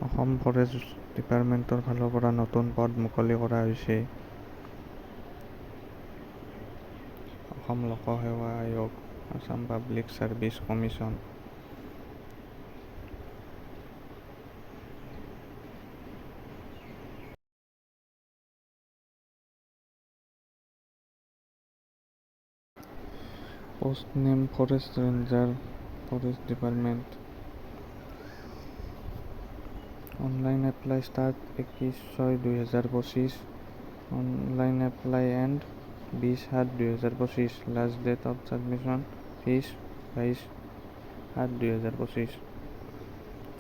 Assam forest ডিপাৰ্টমেণ্টৰ ফালৰ পৰা নতুন পদ মুকলি কৰা হৈছে। অসম লোকসেৱা আয়োগ, Assam public service commission. Post name forest ranger, forest department. Online apply start 21/6/2025। Online apply end 20/7/2025। Last date of submission fees 22/7/2025।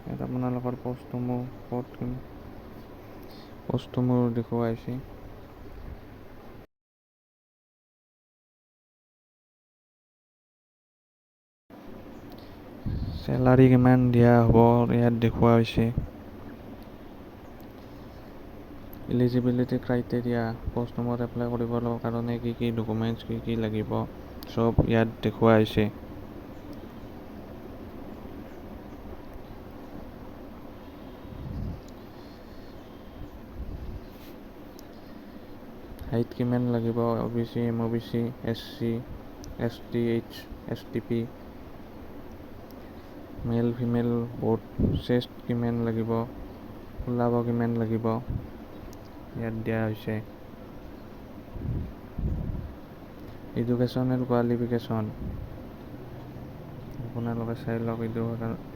ইয়াত আপোনালোকৰ পষ্টসমূহ দেখুওৱা হৈছে। চেলাৰী কিমান দিয়া হ'ব ইয়াত দেখুওৱা হৈছে। এলিজিবিলিটি ক্ৰাইটেৰিয়া, পষ্টসমূহত এপ্লাই কৰিবৰ কাৰণে কি ডকুমেণ্টছ কি লাগিব চব ইয়াত দেখুওৱা হৈছে। হাইট কিমান লাগিব, OBC, MOBC, SC, ST, STP, male female ভোট, চেষ্ট কিমান লাগিব, ওলাব কিমান লাগিব ইয়াত দিয়া হৈছে। এডুকেশ্যনেল কোৱালিফিকেশ্যন আপোনালোকে চাই লওক,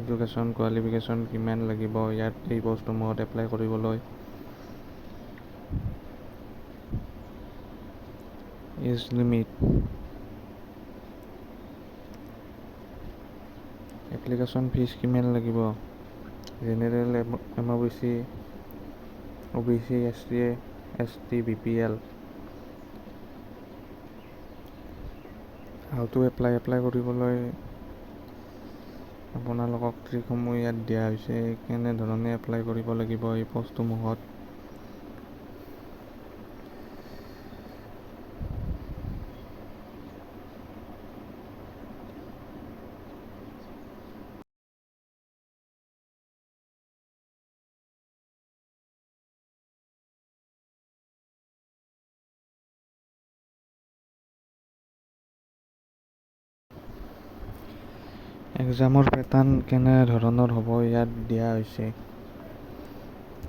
এডুকেশ্যন কোৱালিফিকেশ্যন কিমান লাগিব ইয়াত এই পষ্টসমূহত এপ্লাই কৰিবলৈ। এজ লিমিট, এপ্লিকেশ্যন ফিজ কিমান লাগিব, general, MOBC, OBC, SC, ST, BPL। How to apply কৰিবলৈ আপোনালোকক ট্ৰিকসমূহ ইয়াত দিয়া হৈছে, কেনেধৰণে এপ্লাই কৰিব লাগিব এই পষ্টসমূহত। এক্সামৰ পেটাৰ্ণ কেনেধৰণৰ হ'ব ইয়াত দিয়া হৈছে।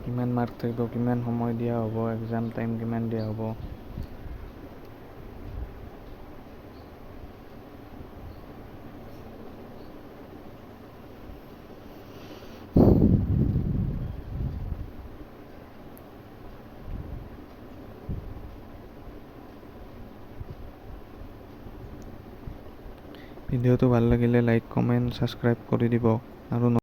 কিমান মাৰ্ক থাকিব, কিমান সময় দিয়া হ'ব, এক্সাম টাইম কিমান দিয়া হ'ব। ভিডিঅ'টো ভাল লাগিলে লাইক, কমেণ্ট, ছাবস্ক্ৰাইব কৰি দিব আৰু